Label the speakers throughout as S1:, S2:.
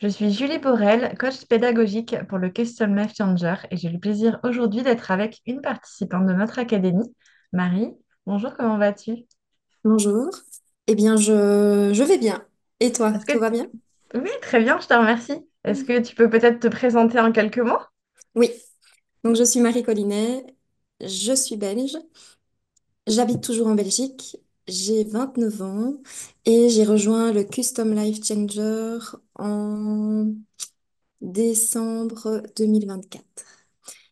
S1: Je suis Julie Borel, coach pédagogique pour le Custom Life Changer et j'ai le plaisir aujourd'hui d'être avec une participante de notre académie, Marie. Bonjour, comment vas-tu?
S2: Bonjour. Eh bien, je vais bien. Et toi,
S1: Est-ce que...
S2: tout va bien?
S1: Oui, très bien, je te remercie. Est-ce que tu peux peut-être te présenter en quelques mots?
S2: Oui. Donc, je suis Marie Collinet, je suis belge, j'habite toujours en Belgique, j'ai 29 ans et j'ai rejoint le Custom Life Changer en décembre 2024.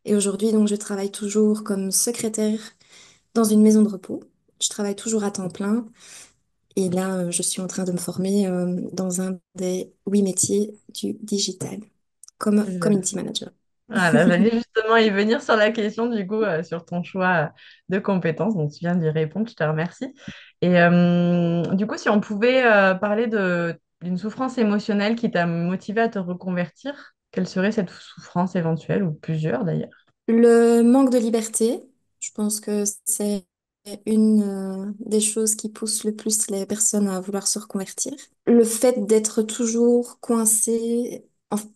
S2: Et aujourd'hui, donc, je travaille toujours comme secrétaire dans une maison de repos. Je travaille toujours à temps plein. Et là, je suis en train de me former dans un des 8 métiers du digital, comme
S1: Je-
S2: community manager.
S1: Voilà, j'allais justement y venir sur la question, du coup, sur ton choix de compétences. Donc, tu viens d'y répondre, je te remercie. Et du coup, si on pouvait parler d'une souffrance émotionnelle qui t'a motivé à te reconvertir, quelle serait cette souffrance éventuelle, ou plusieurs d'ailleurs?
S2: Le manque de liberté, je pense que c'est une des choses qui poussent le plus les personnes à vouloir se reconvertir. Le fait d'être toujours coincé.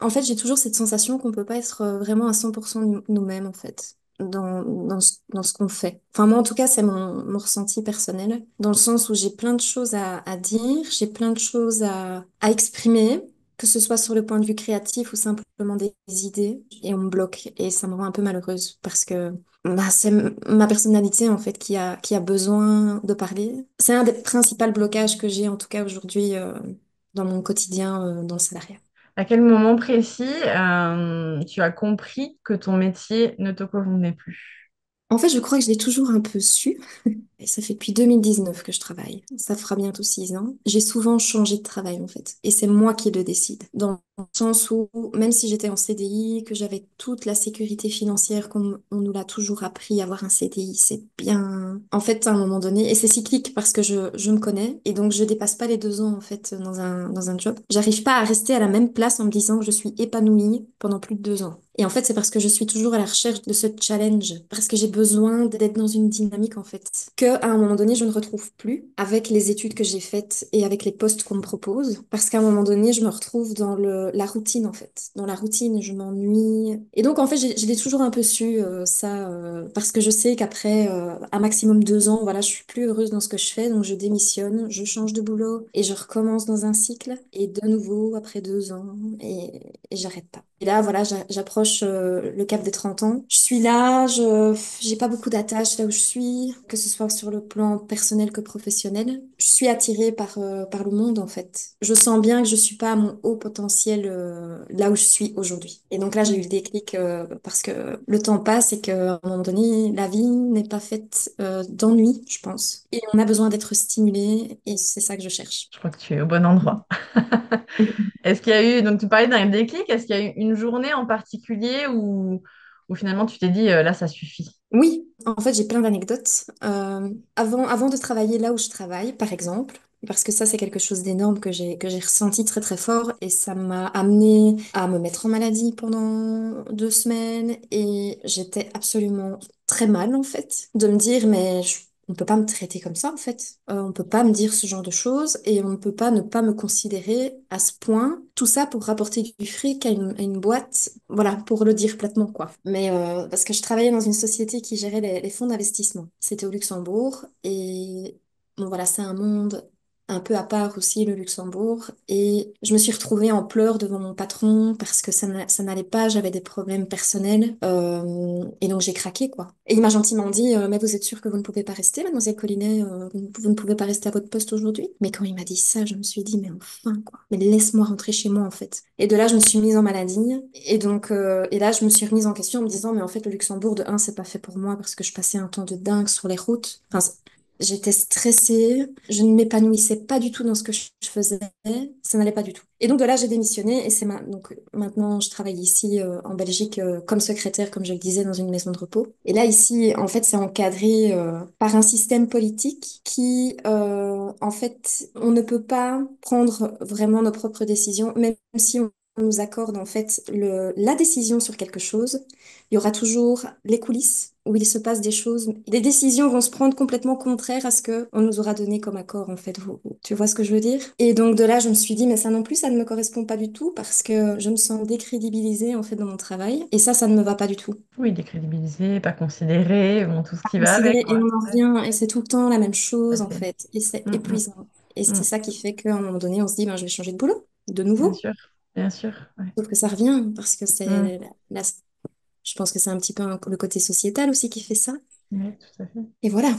S2: En fait, j'ai toujours cette sensation qu'on peut pas être vraiment à 100% nous-mêmes, en fait, dans ce qu'on fait. Enfin, moi, en tout cas, c'est mon ressenti personnel, dans le sens où j'ai plein de choses à dire, j'ai plein de choses à exprimer, que ce soit sur le point de vue créatif ou simplement des idées, et on me bloque, et ça me rend un peu malheureuse, parce que bah, c'est ma personnalité en fait qui a besoin de parler. C'est un des principaux blocages que j'ai en tout cas aujourd'hui dans mon quotidien dans le salariat.
S1: À quel moment précis tu as compris que ton métier ne te convenait plus?
S2: En fait, je crois que je l'ai toujours un peu su. Et ça fait depuis 2019 que je travaille. Ça fera bientôt 6 ans. J'ai souvent changé de travail en fait. Et c'est moi qui le décide. Dans le sens où, même si j'étais en CDI, que j'avais toute la sécurité financière, comme on nous l'a toujours appris, avoir un CDI, c'est bien. En fait, à un moment donné, et c'est cyclique parce que je me connais. Et donc, je dépasse pas les 2 ans en fait dans un job. J'arrive pas à rester à la même place en me disant que je suis épanouie pendant plus de 2 ans. Et en fait, c'est parce que je suis toujours à la recherche de ce challenge, parce que j'ai besoin d'être dans une dynamique en fait, que à un moment donné, je ne retrouve plus avec les études que j'ai faites et avec les postes qu'on me propose, parce qu'à un moment donné, je me retrouve dans la routine en fait. Dans la routine, je m'ennuie. Et donc en fait, je l'ai toujours un peu su ça, parce que je sais qu'après un maximum 2 ans, voilà, je suis plus heureuse dans ce que je fais, donc je démissionne, je change de boulot et je recommence dans un cycle. Et de nouveau après 2 ans et j'arrête pas. Et là, voilà, j'approche le cap des 30 ans. Je suis là, j'ai pas beaucoup d'attaches là où je suis, que ce soit sur le plan personnel que professionnel. Je suis attirée par le monde, en fait. Je sens bien que je suis pas à mon haut potentiel là où je suis aujourd'hui. Et donc là, j'ai eu le déclic parce que le temps passe et qu'à un moment donné, la vie n'est pas faite d'ennui, je pense. Et on a besoin d'être stimulé et c'est ça que je cherche.
S1: Je crois que tu es au bon endroit. Est-ce qu'il y a eu, donc tu parlais d'un déclic, est-ce qu'il y a eu une journée en particulier où finalement tu t'es dit, là, ça suffit?
S2: Oui, en fait, j'ai plein d'anecdotes. Avant de travailler là où je travaille, par exemple, parce que ça, c'est quelque chose d'énorme que j'ai ressenti très très fort et ça m'a amené à me mettre en maladie pendant 2 semaines et j'étais absolument très mal en fait de me dire on peut pas me traiter comme ça en fait. On peut pas me dire ce genre de choses et on ne peut pas ne pas me considérer à ce point. Tout ça pour rapporter du fric à une boîte, voilà, pour le dire platement quoi. Mais parce que je travaillais dans une société qui gérait les fonds d'investissement. C'était au Luxembourg et bon voilà, c'est un monde un peu à part aussi le Luxembourg et je me suis retrouvée en pleurs devant mon patron parce que ça n'allait pas, j'avais des problèmes personnels et donc j'ai craqué quoi. Et il m'a gentiment dit mais vous êtes sûre que vous ne pouvez pas rester, mademoiselle Collinet, vous ne pouvez pas rester à votre poste aujourd'hui? Mais quand il m'a dit ça, je me suis dit mais enfin quoi, mais laisse-moi rentrer chez moi en fait. Et de là je me suis mise en maladie et donc et là je me suis remise en question en me disant mais en fait le Luxembourg de un c'est pas fait pour moi parce que je passais un temps de dingue sur les routes. Enfin, j'étais stressée, je ne m'épanouissais pas du tout dans ce que je faisais, ça n'allait pas du tout. Et donc de là, j'ai démissionné et donc maintenant je travaille ici en Belgique comme secrétaire, comme je le disais, dans une maison de repos. Et là ici, en fait, c'est encadré par un système politique qui, en fait, on ne peut pas prendre vraiment nos propres décisions, même si on nous accorde en fait la décision sur quelque chose, il y aura toujours les coulisses où il se passe des choses, des décisions vont se prendre complètement contraires à ce que on nous aura donné comme accord, en fait. Tu vois ce que je veux dire? Et donc de là, je me suis dit, mais ça non plus, ça ne me correspond pas du tout parce que je me sens décrédibilisée, en fait, dans mon travail. Et ça ne me va pas du tout.
S1: Oui, décrédibilisé, pas considéré, bon, tout ce qui va avec,
S2: Considérer, et
S1: quoi.
S2: on en
S1: Ouais,
S2: revient, et c'est tout le temps la même
S1: tout à
S2: chose, en
S1: fait.
S2: fait. Et c'est
S1: Mm,
S2: épuisant. Et
S1: mm,
S2: c'est
S1: mm.
S2: ça qui fait qu'à un moment donné, on se dit, ben, je vais changer de boulot, de
S1: Bien
S2: nouveau.
S1: sûr, bien sûr. Ouais.
S2: Sauf que ça revient parce que
S1: Mm.
S2: c'est je pense que c'est un petit peu le côté sociétal aussi qui fait ça.
S1: Ouais, tout à fait.
S2: Et voilà.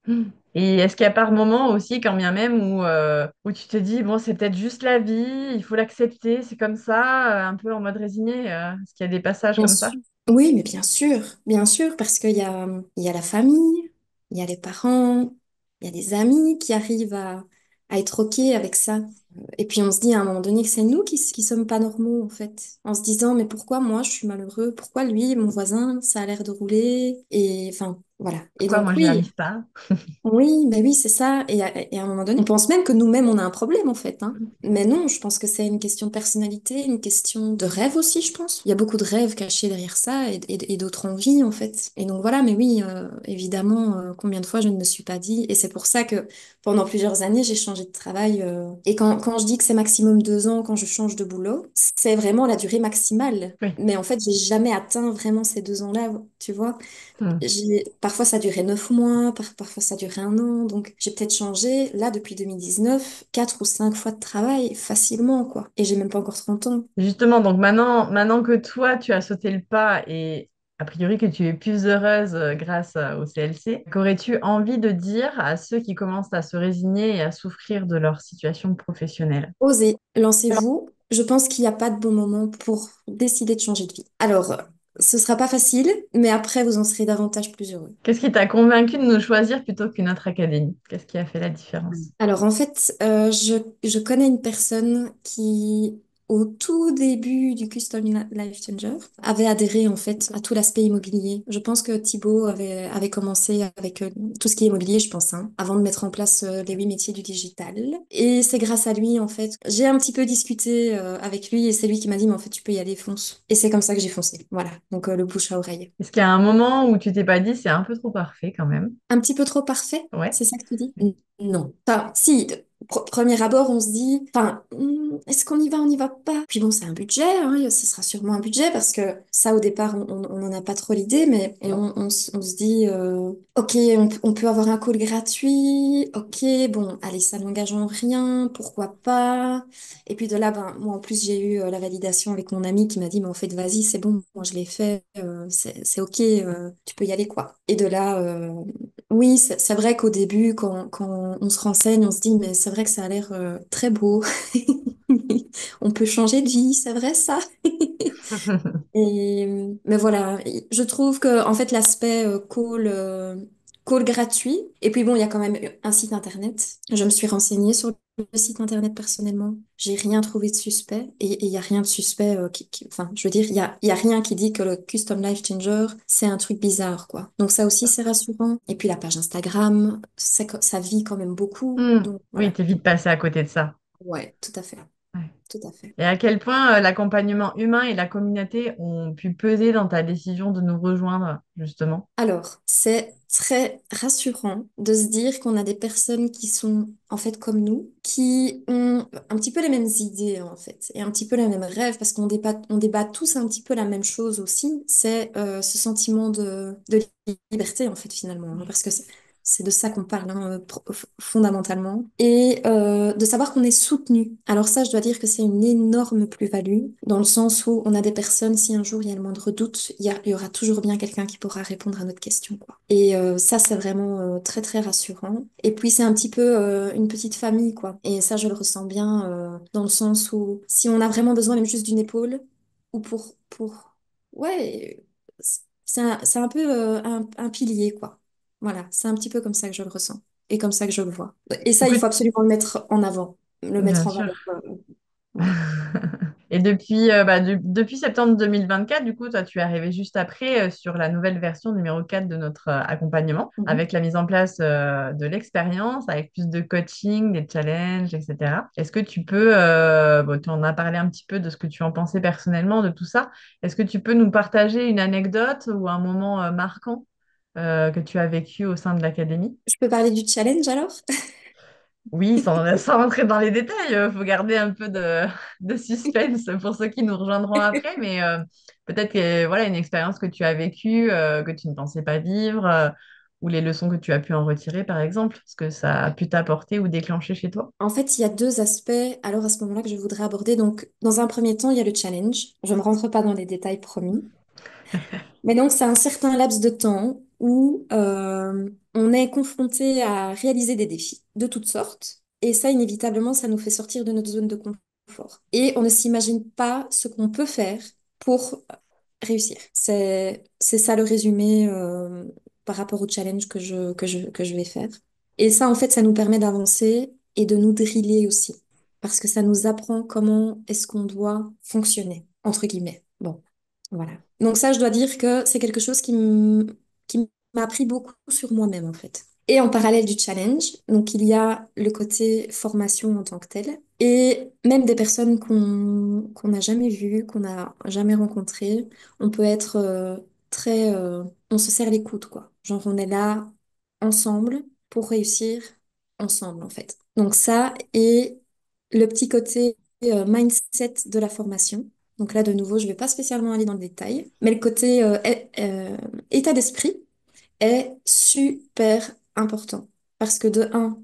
S1: Mm. Et est-ce qu'il y a pas un moment aussi, quand bien même, où tu te dis, bon, c'est peut-être juste la vie, il faut l'accepter, c'est comme ça, un peu en mode résigné, est-ce qu'il y a des passages
S2: Bien
S1: comme ça?
S2: sûr. Oui, mais bien sûr, parce il y a la famille, il y a les parents, il y a des amis qui arrivent à être OK avec ça. Et puis on se dit à un moment donné que c'est nous qui sommes pas normaux, en fait. En se disant, mais pourquoi moi je suis malheureux? Pourquoi lui, mon voisin, ça a l'air de rouler? Et enfin, voilà. Et
S1: Pourquoi moi,
S2: donc
S1: j'y
S2: oui,
S1: arrive pas?
S2: oui, ben oui, c'est ça. Et à un moment donné, on pense même que nous-mêmes, on a un problème, en fait, hein. Mais non, je pense que c'est une question de personnalité, une question de rêve aussi, je pense. Il y a beaucoup de rêves cachés derrière ça et d'autres envies, en fait. Et donc voilà, mais oui, évidemment, combien de fois je ne me suis pas dit. Et c'est pour ça que pendant plusieurs années, j'ai changé de travail. Et quand je dis que c'est maximum 2 ans quand je change de boulot, c'est vraiment la durée maximale.
S1: Oui.
S2: Mais en fait, j'ai jamais atteint vraiment ces 2 ans-là, tu vois.
S1: Mm.
S2: Parfois ça durait 9 mois, parfois ça durait un an. Donc j'ai peut-être changé, là, depuis 2019, 4 ou 5 fois de travail facilement, quoi. Et j'ai même pas encore 30 ans.
S1: Justement, donc maintenant que toi, tu as sauté le pas et a priori que tu es plus heureuse grâce au CLC, qu'aurais-tu envie de dire à ceux qui commencent à se résigner et à souffrir de leur situation professionnelle?
S2: Osez, lancez-vous. Je pense qu'il n'y a pas de bon moment pour décider de changer de vie. Alors, ce sera pas facile, mais après, vous en serez davantage plus heureux.
S1: Qu'est-ce qui t'a convaincu de nous choisir plutôt qu'une autre académie? Qu'est-ce qui a fait la différence?
S2: Alors en fait, je connais une personne qui, au tout début du Life Changer, avait adhéré en fait à tout l'aspect immobilier. Je pense que Thibaut avait commencé avec tout ce qui est immobilier, je pense, hein, avant de mettre en place les 8 métiers du digital. Et c'est grâce à lui, en fait, j'ai un petit peu discuté avec lui et c'est lui qui m'a dit, mais en fait, tu peux y aller, fonce. Et c'est comme ça que j'ai foncé. Voilà, donc le bouche à oreille.
S1: Est-ce qu'il y a un moment où tu t'es pas dit c'est un peu trop parfait quand même?
S2: Un petit peu trop parfait,
S1: Ouais.
S2: c'est ça que tu dis? Non. Enfin, si, premier abord, on se dit, enfin, est-ce qu'on y va, on n'y va pas? Puis bon, c'est un budget, hein, ce sera sûrement un budget parce que ça, au départ, on n'en a pas trop l'idée, mais et on se dit, ok, on peut avoir un call gratuit, ok, bon, allez, ça n'engage en rien, pourquoi pas? Et puis de là, ben, moi, en plus, j'ai eu la validation avec mon ami qui m'a dit, mais en fait, vas-y, c'est bon, moi, je l'ai fait, c'est ok, tu peux y aller, quoi. Et de là, oui, c'est vrai qu'au début, quand on se renseigne, on se dit, mais c'est vrai que ça a l'air très beau. On peut changer de vie, c'est vrai ça. Mais voilà, je trouve que en fait l'aspect call gratuit, et puis bon, il y a quand même un site internet. Je me suis renseignée sur le site internet personnellement. J'ai rien trouvé de suspect, et il y a rien de suspect enfin, je veux dire, il y a rien qui dit que le Custom Life Changer, c'est un truc bizarre, quoi. Donc ça aussi, c'est rassurant. Et puis la page Instagram, ça vit quand même beaucoup. Donc
S1: Oui,
S2: voilà.
S1: t'es vite passé à côté de ça.
S2: Ouais, tout à fait.
S1: Ouais.
S2: Tout à fait.
S1: Et à quel point l'accompagnement humain et la communauté ont pu peser dans ta décision de nous rejoindre, justement?
S2: Alors, c'est très rassurant de se dire qu'on a des personnes qui sont en fait comme nous, qui ont un petit peu les mêmes idées en fait, et un petit peu les mêmes rêves, parce on débat tous un petit peu la même chose aussi, c'est ce sentiment de liberté en fait finalement, hein, parce que c'est de ça qu'on parle hein, fondamentalement, et de savoir qu'on est soutenu. Alors ça, je dois dire que c'est une énorme plus-value, dans le sens où on a des personnes, si un jour il y a le moindre doute, il y aura toujours bien quelqu'un qui pourra répondre à notre question, quoi. Et ça, c'est vraiment très, très rassurant. Et puis, c'est un petit peu une petite famille, quoi. Et ça, je le ressens bien dans le sens où si on a vraiment besoin même juste d'une épaule, ou ouais, c'est un peu un pilier, quoi. Voilà, c'est un petit peu comme ça que je le ressens et comme ça que je le vois. Et ça, il
S1: Écoute,
S2: faut absolument le mettre en avant, le
S1: bien
S2: mettre en
S1: sûr.
S2: valeur. Voilà.
S1: Et depuis septembre 2024, du coup, toi, tu es arrivé juste après sur la nouvelle version numéro 4 de notre accompagnement,
S2: Mhm.
S1: avec la mise en place de l'expérience, avec plus de coaching, des challenges, etc. Est-ce que tu peux, bon, tu en as parlé un petit peu de ce que tu en pensais personnellement de tout ça, est-ce que tu peux nous partager une anecdote ou un moment marquant? que tu as vécu au sein de l'académie?
S2: Je peux parler du challenge alors?
S1: Oui, sans rentrer dans les détails, il faut garder un peu de suspense pour ceux qui nous rejoindront après, mais peut-être que voilà, une expérience que tu as vécue, que tu ne pensais pas vivre, ou les leçons que tu as pu en retirer, par exemple, ce que ça a pu t'apporter ou déclencher chez toi.
S2: En fait, il y a deux aspects alors à ce moment-là que je voudrais aborder. Donc, dans un premier temps, il y a le challenge. Je ne rentre pas dans les détails promis. Mais donc, c'est un certain laps de temps où on est confronté à réaliser des défis de toutes sortes. Et ça, inévitablement, ça nous fait sortir de notre zone de confort. Et on ne s'imagine pas ce qu'on peut faire pour réussir. C'est ça le résumé par rapport au challenge que je vais faire. Et ça, en fait, ça nous permet d'avancer et de nous driller aussi. Parce que ça nous apprend comment est-ce qu'on doit fonctionner, entre guillemets. Bon, voilà. Donc ça, je dois dire que c'est quelque chose qui m'a appris beaucoup sur moi-même, en fait. Et en parallèle du challenge, donc il y a le côté formation en tant que tel, et même des personnes qu'on n'a jamais vues, qu'on n'a jamais rencontrées. On peut être très... on se serre les coudes, quoi. Genre, on est là ensemble pour réussir ensemble, en fait. Donc ça, et le petit côté mindset de la formation. Donc là, de nouveau, je ne vais pas spécialement aller dans le détail, mais le côté état d'esprit est super important. Parce que de un,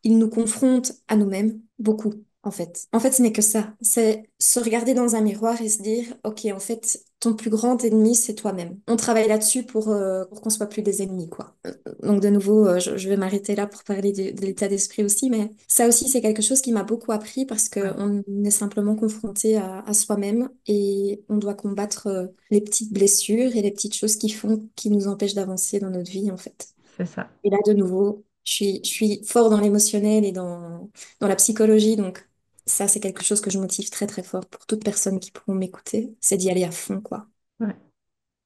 S2: il nous confronte à nous-mêmes beaucoup, en fait. En fait, ce n'est que ça. C'est se regarder dans un miroir et se dire, OK, en fait, ton plus grand ennemi, c'est toi-même. On travaille là-dessus pour qu'on soit plus des ennemis, quoi. Donc, de nouveau, je vais m'arrêter là pour parler de l'état d'esprit aussi, mais ça aussi, c'est quelque chose qui m'a beaucoup appris parce
S1: Ouais,
S2: qu'on est simplement confronté à soi-même et on doit combattre les petites blessures et les petites choses qui nous empêchent d'avancer dans notre vie, en fait.
S1: c'est ça.
S2: Et là, de nouveau, je suis fort dans l'émotionnel et dans la psychologie, donc ça, c'est quelque chose que je motive très, très fort pour toute personne qui pourront m'écouter, c'est d'y aller à fond, quoi.
S1: Ouais.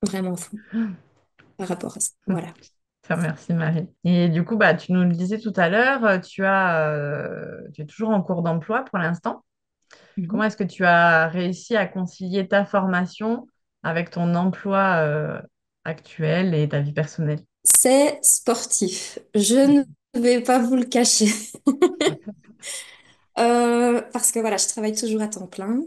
S2: Vraiment à fond par rapport à ça. Voilà.
S1: Ça, merci Marie. Et du coup, bah, tu nous le disais tout à l'heure, tu es toujours en cours d'emploi pour l'instant. Comment
S2: Mhm.
S1: est-ce que tu as réussi à concilier ta formation avec ton emploi actuel et ta vie personnelle?
S2: C'est sportif. Je ne vais pas vous le cacher. Parce que voilà, je travaille toujours à temps plein.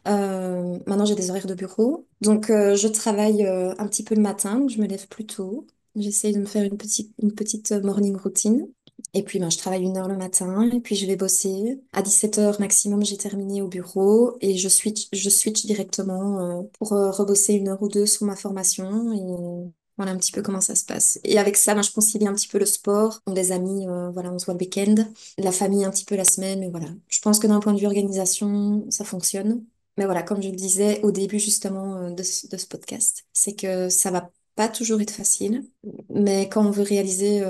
S2: Maintenant, j'ai des horaires de bureau. Donc, je travaille un petit peu le matin. Donc je me lève plus tôt. J'essaye de me faire une petite morning routine. Et puis, ben, je travaille 1 heure le matin. Et puis, je vais bosser. À 17 heures maximum, j'ai terminé au bureau. Et je switch directement pour rebosser 1 heure ou 2 sur ma formation. Et voilà un petit peu comment ça se passe. Et avec ça, ben, je concilie un petit peu le sport. On des amis, voilà, on se voit le week-end. La famille un petit peu la semaine. Mais voilà. Je pense que d'un point de vue organisation, ça fonctionne. Mais voilà, comme je le disais au début justement de ce podcast, c'est que ça va pas toujours être facile, mais quand on veut réaliser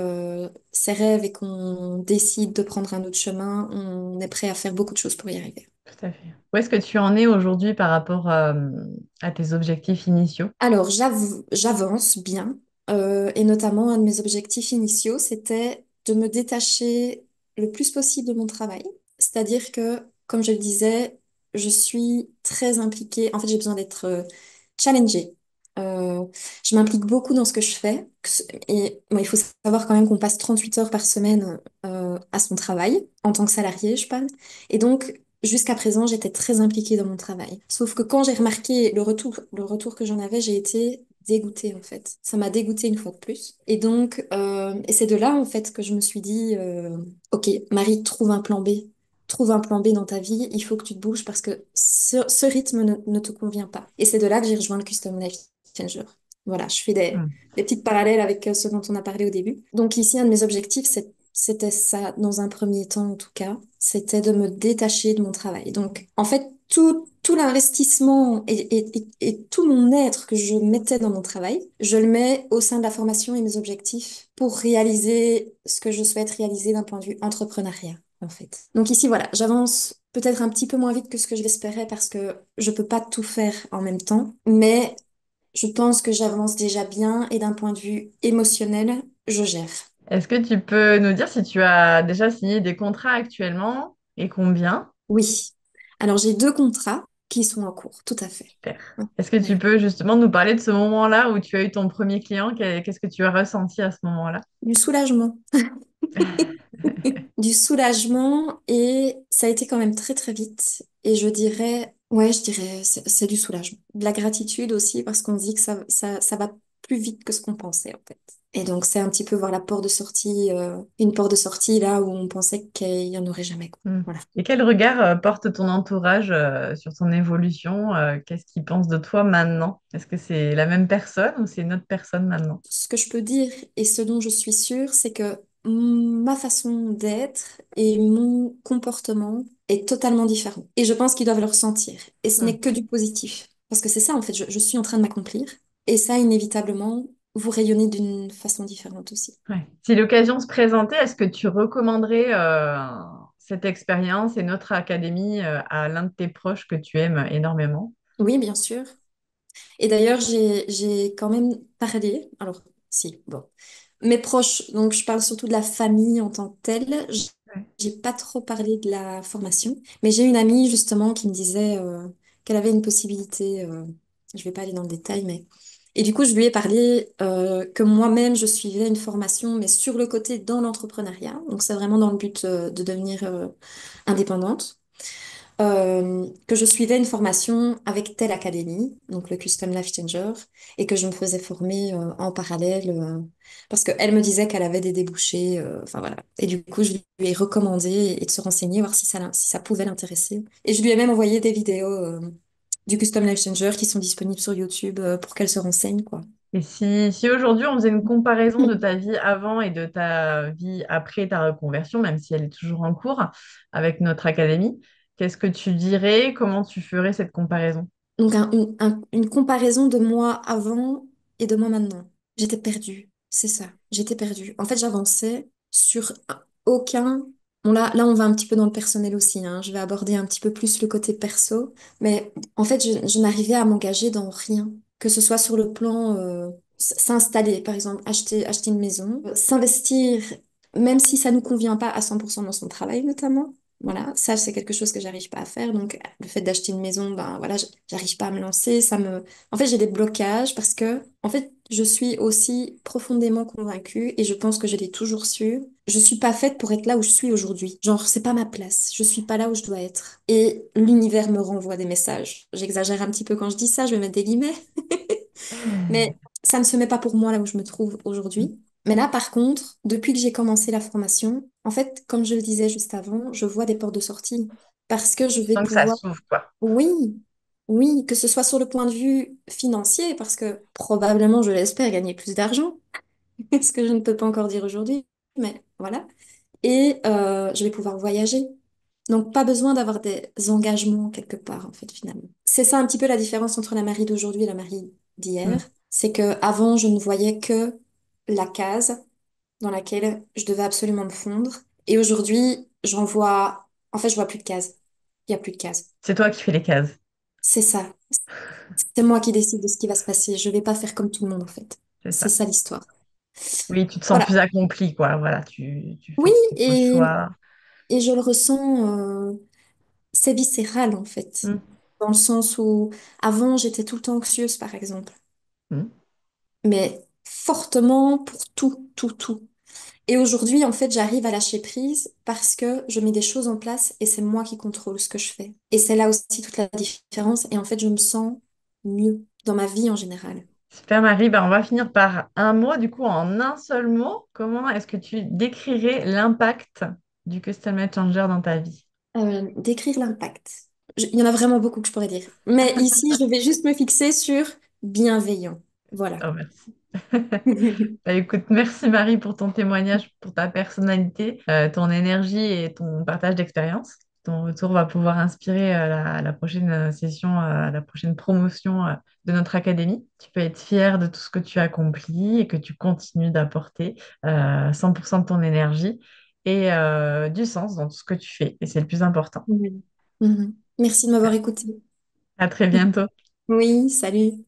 S2: ses rêves et qu'on décide de prendre un autre chemin, on est prêt à faire beaucoup de choses pour y arriver.
S1: Tout à fait. Où est-ce que tu en es aujourd'hui par rapport à tes objectifs initiaux?
S2: Alors, j'avance bien, et notamment un de mes objectifs initiaux, c'était de me détacher le plus possible de mon travail. C'est-à-dire que, comme je le disais, je suis très impliquée. En fait, j'ai besoin d'être challengée. Euh, je m'implique beaucoup dans ce que je fais. Et bon, il faut savoir quand même qu'on passe 38 heures par semaine à son travail, en tant que salarié, je parle. Et donc, jusqu'à présent, j'étais très impliquée dans mon travail. Sauf que quand j'ai remarqué le retour que j'en avais, j'ai été dégoûtée en fait. Ça m'a dégoûtée une fois de plus. Et donc, et c'est de là en fait que je me suis dit, ok, Marie, trouve un plan B. Trouve un plan B dans ta vie, il faut que tu te bouges parce que ce rythme ne te convient pas. Et c'est de là que j'ai rejoint le Custom Life Changer. Voilà, je fais
S1: Hmm.
S2: des petites parallèles avec ce dont on a parlé au début. Donc ici, un de mes objectifs, c'était ça, dans un premier temps en tout cas, c'était de me détacher de mon travail. Donc en fait, tout l'investissement et tout mon être que je mettais dans mon travail, je le mets au sein de la formation et mes objectifs pour réaliser ce que je souhaite réaliser d'un point de vue entrepreneuriat, en fait. Donc ici, voilà, j'avance peut-être un petit peu moins vite que ce que je l'espérais parce que je peux pas tout faire en même temps, mais je pense que j'avance déjà bien et d'un point de vue émotionnel, je gère.
S1: Est-ce que tu peux nous dire si tu as déjà signé des contrats actuellement et combien?
S2: Oui. Alors j'ai 2 contrats. qui sont en cours, tout à fait.
S1: Super.
S2: Ouais.
S1: Est-ce que tu
S2: Ouais.
S1: peux justement nous parler de ce moment-là où tu as eu ton premier client? Qu'est-ce que tu as ressenti à ce moment-là?
S2: Du soulagement. Du soulagement et ça a été quand même très très vite. Et je dirais, c'est du soulagement. De la gratitude aussi parce qu'on se dit que ça va plus vite que ce qu'on pensait en fait. Et donc c'est un petit peu voir la porte de sortie, une porte de sortie là où on pensait qu'il n'y en aurait jamais, quoi.
S1: Hmm.
S2: Voilà.
S1: Et quel regard porte ton entourage sur ton évolution? Qu'est-ce qu'ils pensent de toi maintenant? Est-ce que c'est la même personne ou c'est une autre personne maintenant?
S2: Ce que je peux dire et ce dont je suis sûre, c'est que ma façon d'être et mon comportement est totalement différent. Et je pense qu'ils doivent le ressentir. Et ce
S1: Hmm.
S2: n'est que du positif. Parce que c'est ça, en fait, je suis en train de m'accomplir. Et ça, inévitablement, vous rayonnez d'une façon différente aussi.
S1: Ouais. Si l'occasion se présentait, est-ce que tu recommanderais cette expérience et notre académie à l'un de tes proches que tu aimes énormément?
S2: Oui, bien sûr. Et d'ailleurs, j'ai quand même parlé. Alors, si, bon. Mes proches, donc je parle surtout de la famille en tant que telle.
S1: Ouais.
S2: J'ai pas trop parlé de la formation, mais j'ai une amie justement qui me disait qu'elle avait une possibilité. Je vais pas aller dans le détail, mais et du coup je lui ai parlé que moi-même je suivais une formation, mais sur le côté dans l'entrepreneuriat. Donc c'est vraiment dans le but de devenir indépendante. Que je suivais une formation avec telle académie, donc le Custom Life Changer, et que je me faisais former en parallèle parce qu'elle me disait qu'elle avait des débouchés, enfin voilà. Et du coup, je lui ai recommandé et de se renseigner, voir si ça pouvait l'intéresser. Et je lui ai même envoyé des vidéos du Custom Life Changer qui sont disponibles sur YouTube pour qu'elle se renseigne, quoi.
S1: Et si aujourd'hui on faisait une comparaison de ta vie avant et de ta vie après ta reconversion, même si elle est toujours en cours avec notre académie, qu'est-ce que tu dirais? Comment tu ferais cette comparaison?
S2: Donc une comparaison de moi avant et de moi maintenant. J'étais perdue, c'est ça. J'étais perdue. En fait, j'avançais sur aucun... Bon là, on va un petit peu dans le personnel aussi, hein. Je vais aborder un petit peu plus le côté perso. Mais en fait, je n'arrivais à m'engager dans rien. Que ce soit sur le plan s'installer, par exemple, acheter une maison, s'investir, même si ça ne nous convient pas à 100% dans son travail notamment. Voilà, ça c'est quelque chose que j'arrive pas à faire. Donc le fait d'acheter une maison, ben voilà, j'arrive pas à me lancer. En fait, j'ai des blocages parce que, en fait, je suis aussi profondément convaincue et je pense que je l'ai toujours su. Je suis pas faite pour être là où je suis aujourd'hui. Genre, c'est pas ma place. Je suis pas là où je dois être. Et l'univers me renvoie des messages. J'exagère un petit peu quand je dis ça. Je vais mettre des guillemets. Mais ça ne se met pas pour moi là où je me trouve aujourd'hui. Mais là, par contre, depuis que j'ai commencé la formation, en fait, comme je le disais juste avant, je vois des portes de sortie parce que je vais
S1: Donc ça
S2: pouvoir,
S1: s'ouvre, quoi.
S2: oui, oui, que ce soit sur le point de vue financier, parce que probablement, je l'espère, gagner plus d'argent, ce que je ne peux pas encore dire aujourd'hui, mais voilà. Et je vais pouvoir voyager. Donc, pas besoin d'avoir des engagements quelque part, en fait, finalement. C'est ça un petit peu la différence entre la Marie d'aujourd'hui et la Marie
S1: Hmm.
S2: d'hier. C'est que avant, je ne voyais que la case dans laquelle je devais absolument me fondre. Et aujourd'hui, j'en vois... En fait, je vois plus de cases. Il y a plus de cases.
S1: C'est toi qui fais les cases,
S2: C'est ça. C'est moi qui décide de ce qui va se passer. Je vais pas faire comme tout le monde, en fait.
S1: c'est
S2: C'est
S1: ça.
S2: ça l'histoire.
S1: Oui, tu te sens
S2: Voilà.
S1: plus accompli, quoi. Voilà, tu
S2: Oui,
S1: fais tes propres
S2: et,
S1: choix.
S2: et je le ressens, c'est viscéral, en fait.
S1: Hmm.
S2: Dans le sens où, avant, j'étais tout le temps anxieuse, par exemple.
S1: Hmm.
S2: Mais fortement pour tout, tout, tout. Et aujourd'hui, en fait, j'arrive à lâcher prise parce que je mets des choses en place et c'est moi qui contrôle ce que je fais. Et c'est là aussi toute la différence. Et en fait, je me sens mieux dans ma vie en général.
S1: Super Marie, ben, on va finir par un mot. Du coup, en un seul mot, comment est-ce que tu décrirais l'impact du Custom Made Changer dans ta vie?
S2: Décrire l'impact. Il y en a vraiment beaucoup que je pourrais dire. Mais ici, je vais juste me fixer sur bienveillant. Voilà.
S1: Oh, merci. Bah, écoute, merci Marie pour ton témoignage, pour ta personnalité, ton énergie et ton partage d'expérience. Ton retour va pouvoir inspirer la prochaine session, la prochaine promotion de notre académie. Tu peux être fier de tout ce que tu as accompli et que tu continues d'apporter 100% de ton énergie et du sens dans tout ce que tu fais. Et c'est le plus important.
S2: Mhm. Mhm. Merci de m'avoir écouté.
S1: À très bientôt.
S2: Oui, salut.